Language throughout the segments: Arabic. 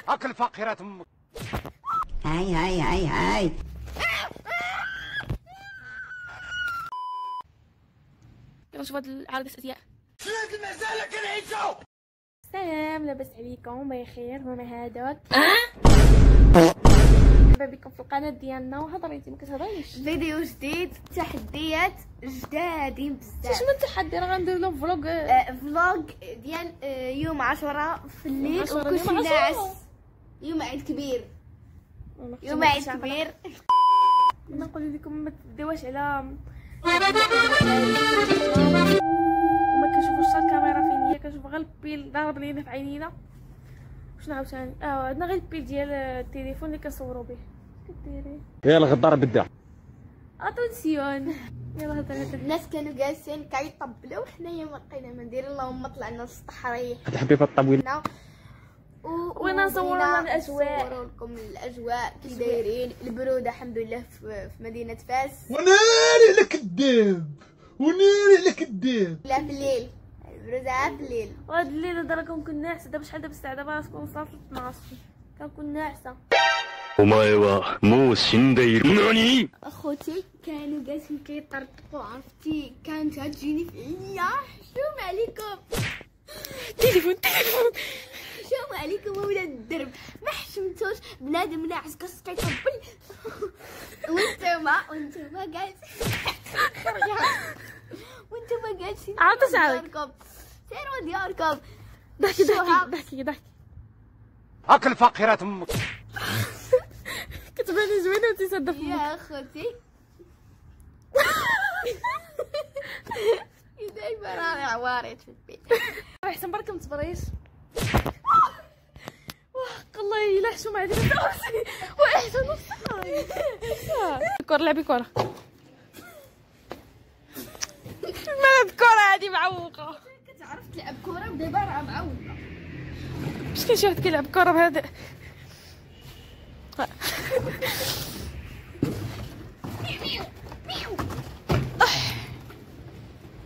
اكل فقيرة امك. هاي كنشوف هاد العرض الازياء. لازم مازال كنعيشو. سلام، لاباس عليكم بخير؟ هنا هذاك مرحبا بكم في القناه ديالنا. وهضري انت ما كتهضريش. فيديو جديد، تحديات جدادين بزاف. شنو التحدي؟ راه غندير لهم فلوغ فلوغ ديال يوم 10 في الليل، عشرة وكلشي يوم عشرة. ناعس. يوم عيد كبير، يوم عيد كبير. نقول لكم ما تديوش على وما كنشوفوش الكاميرا فين هي، كنشوف غير البيل ضارب لينا في عينينا. شنو عاوتاني؟ عندنا غير البيل ديال التليفون اللي كنصوروا به. كديري يا الغدار بدع. اتونسيون. يلا هضر. الناس كانوا جالسين كيطبلوا، حنايا ما لقينا ما ندير، اللهم طلعنا للسطح ريح. كتحبي في الطبيل؟ وين نصوروا لنا الاجواء. نصوروا لكم الاجواء كي دايرين. البروده الحمد لله في مدينه فاس. وناري على كداب، وناري على كداب. لا في الليل، البروده في الليل. وهاد الليل دابا كنكون ناعسه. دابا شحال دابا الساعه؟ دابا راه تكون وصلت 12 كنكون ناعسه. اخوتي كانوا جالسين كيطرطقوا، عرفتي كانت تجيني في عينيا. حشوم عليكم تليفون حشوم عليكم ولاد الدرب، ما حشمتوش بنادم ناعس كاس كيطبل. وانتوما جالسين عاود تسعاود. دياركم، سيروا دياركم. ضحكي اكل فقيرة امك. كتباني زوينه وانت ساده في يا اخوتي دايما راني عواريت في البيت. احسن برك ما تصبريش. وحق الله الا حشومه عليك. واحسن نصاي كره. لعبي كره. ما الكره هادي معوقه. كتعرف تلعب كره ودابا راه معوقه. باش كاين شي واحد كيلعب كره بهذا.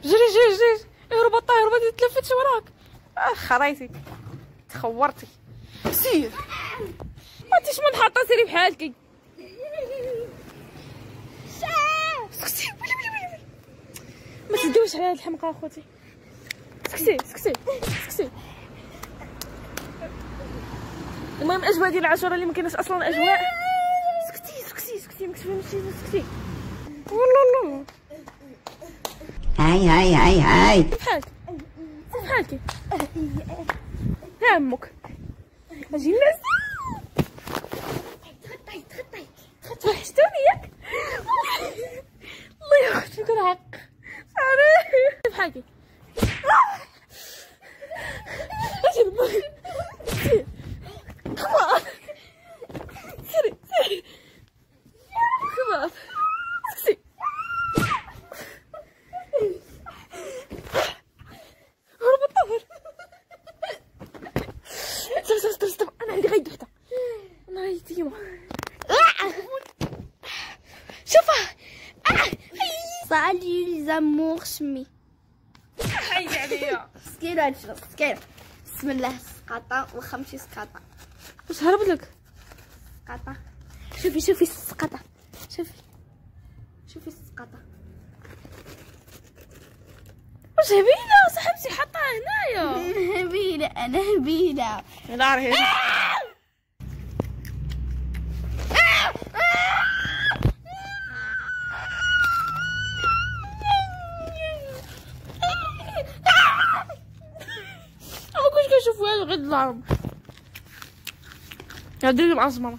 جري اهرب الطاير ما تلفتش وراك. خريتي تخورتي. سير ما انتيش منحطه، سيري بحالك. سكسي ما تدوش على هاد الحمقى اخوتي. سكسي. المهم اجواء ديال العاشوره اللي ما كايناش اصلا اجواء. سكتي ما كتفهمش. سكتي والله هاي بحالك ها امك. اجي الناس وحشتوني ياك. الله يا اختي كنعق صافي بحالك. اجي سيري كمان. سكسي هرب الطفل. استنى انا عندي غير وحده. انا غير تيما شوفها. صالي زامور شمي. حي عليا. سكينه هادشي سكينه. بسم الله. سقطه واخا ماشي سقطه. واش هرب لك؟ سقطه. شوفي السقطه. شوفي السقطه. واش هبيله صاحبتي حطها هنايا. هبيله انا هبيله. لا راه كنشوف والو غير الضرب. هادي مع الزمره.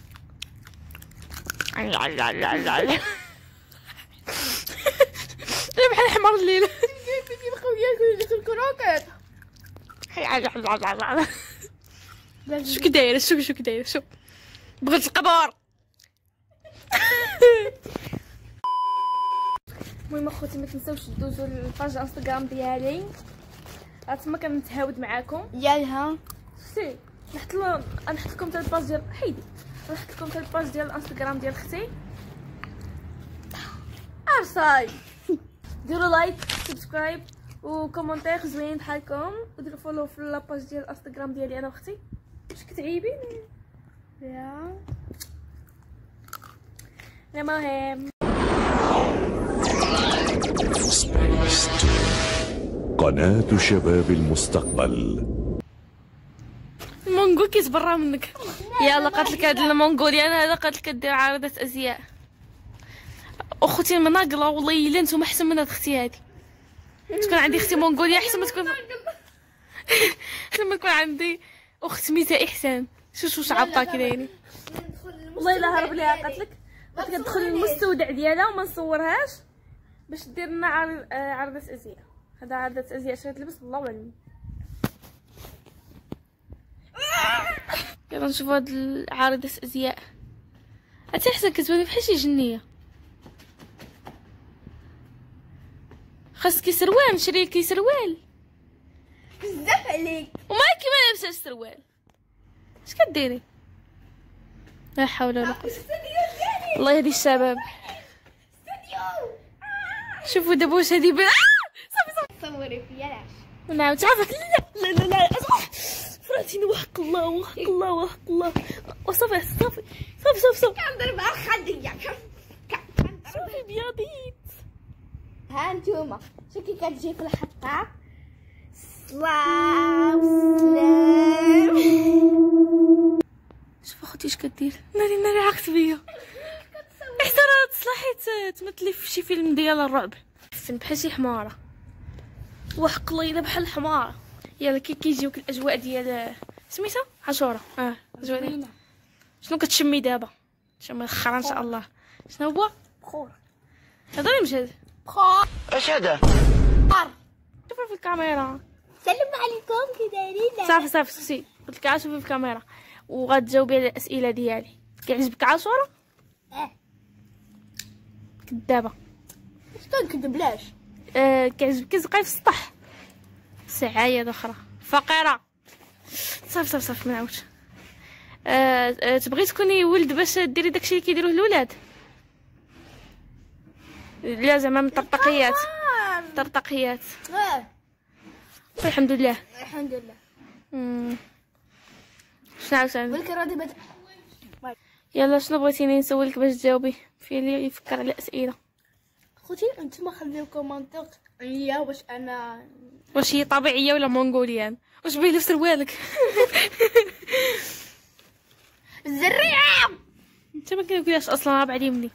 بحال حمار الليل. كيف خويا كل الكروكت. شو كدايره شو كدايره شو بغيت القبر. المهم اخوتي ما تنساوش دوزوا الباج انستغرام ديالي، تما كنتهاود معاكم. يالها سي نحط لكم حتى الباج ديال حيدي. نحط لكم حتى الباج ديال الانستغرام ديال اختي. ارساي ديروا لايك سبسكرايب وكومونتير زوين بحالكم، وديروا فولو في لاباج ديال الانستغرام ديالي انا واختي. واش كتعيبيني يا المهم. قناة شباب المستقبل. المونغول كيتبرى منك. يلا قالت لك هاد المونغوليان هذا قالت لك دير عارضة ازياء. اختي مناقله والله الا نتوما احسن من هاد اختي هادي. تكون عندي اختي مونغوليه احسن ما تكون احسن ما تكون عندي اخت ميتا احسان. شوف عبطه كي دايرين. والله الا هرب ليها قالت لك ندخل المستودع ديالها وما نصورهاش باش دير لنا عرضة ازياء. هذا عرضة ازياء شريت لبس الله اعلم. يلا نشوفوا هاد عارضة ازياء. عرفتي حسن كتبان بحال شي جنيه. خاصك سروال نشري لك سروال بزاف عليك. ومالك ما لابساش سروال. اش كديري؟ لا حول ولا قوه. والله هادي الشباب. شوفوا دابا واش هادي صافي صوري فيا لاش ونعاود تعرفك. لا فراتيني وحق الله وحق الله وحق الله. وصافي صافي صافي صافي صافي كنضربها خدية صافي بياضيت. ها نتوما شو كي كتجي في الحطة. سلام سلام. شوف اختي اش كدير. ناري عاقت بيا. حتى راه تصلحي تمثلي في شي فيلم ديال الرعب. فين بحال شي حماره وحق الله الا بحال الحماره. يلا كيجيوك الاجواء ديال سميتها عاشوره. الاجواء ديال شنو كتشمي دابا؟ شمي الخرا ان شاء الله. شنو هو؟ بخور. هضري مجهد. بخور. اش هذا؟ شوفي في الكاميرا. سلام عليكم كي دايرين؟ صافي سكتي قلت لك شوفي في الكاميرا وغتجاوبي على الاسئله ديالي. كيعجبك عاشوره؟ كدابه. شكون كذب لاش؟ كيعجبك تبقاي في السطح. سعايه اخرى فقيره. صافي ما نعاودش. تبغي تكوني ولد باش ديري داكشي اللي كيديروه الولاد؟ لا زعما من طرطقيات. الحمد لله. الحمد لله. شنو عاوتاني؟ ولكن راضي بدا. يلا شنو بغيتيني نسولك باش تجاوبي؟ في اللي يفكر على اسئله. خوتي انتما خليو كومونتير عليا واش هي طبيعيه ولا مونغوليان؟ واش باين في سروالك؟ الزريعه. انت ما كنقولهاش اصلا بعدي مني.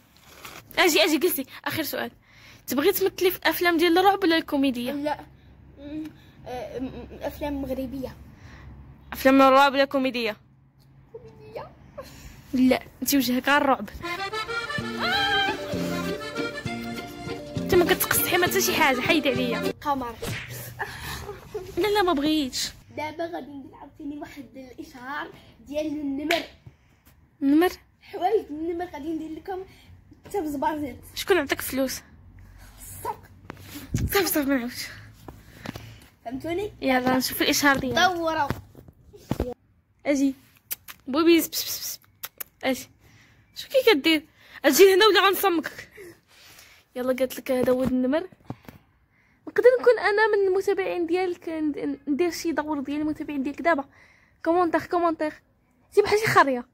اجي جلسي. اخر سؤال. تبغي تمثلي في افلام ديال الرعب ولا الكوميديا؟ لا افلام مغربيه. افلام الرعب ولا كوميديا؟ كوميديا. لا انت وجهك غير الرعب. انت ما كتقصحي ما حتى شي حاجه. حيدي عليا قمر. لا ما بغيتش. دابا غادي ندير عاوتاني واحد الاشهار ديال النمر. النمر؟ حوايج النمر غادي ندير لكم حتى بزبازيط. شكون عطاك فلوس؟ السوق. صافي ما نعاودش. فهمتوني؟ يلا نشوف الاشهار ديالك. دوروا. اجي بوبيز. بس اجي. شو كي كدير؟ اجي هنا ولا غنصمكك. يلا قالت لك هذا ولد النمر. نقدر نكون انا من المتابعين ديالك ندير شي دور ديال المتابعين ديالك دابا. كومونتير سي بحال شي خريه.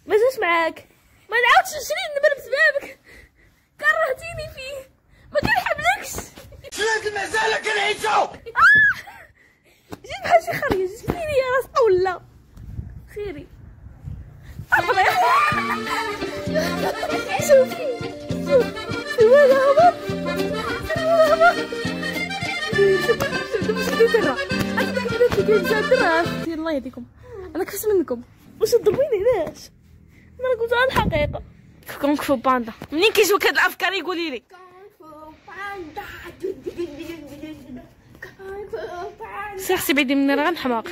ما جاش معاك. ما نعاودش نشري النمر بسببك. كرهتيني فيه ما كنحبلكش. لازم مازال كنعيشو. جيت بحال شي خريه. جيت فيني يا راس ولا خيري. شوفي ولا هبط. الله يهديكم. انا كفت منكم. واش تضربيني علاش؟ انا قلت على الحقيقه. كونغ فو باندا. منين كيجيوك هاد الافكار يقولي لي؟ سي بعيدي مني راه غنحماق.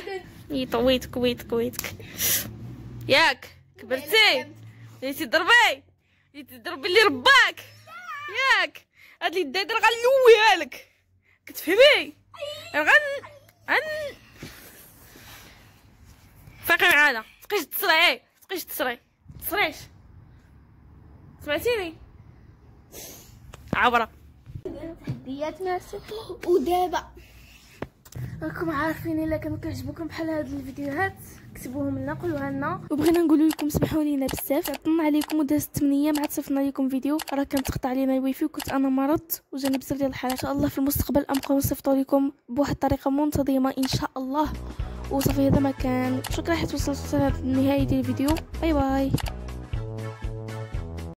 ويتك ياك كبرتي وليتي تضربي. تضربي اللي رباك ياك. هاد اللي داير غنلويها لك كتفهمي. فاقي معانا. تبقيش تصريش. سمعتيني عبره. تحديات مع السكر. ودابا راكم عارفين الا كانوا كيعجبوكم بحال هاد الفيديوهات كتبوهم لنا قولوها لنا. وبغينا نقول لكم سمحوا لينا بزاف، عطلنا عليكم ودازت 8 ما عاد صيفطنا لكم فيديو، راه كان تقطع علينا الوايفاي وكنت انا مرضت وجاني بزاف ديال الحالات. ان شاء الله في المستقبل نبقاو نصيفطوا لكم بواحد الطريقه منتظمه ان شاء الله. وصافي هذا ما كان. شكرا حيت وصلت لنهايه ديال الفيديو. باي باي.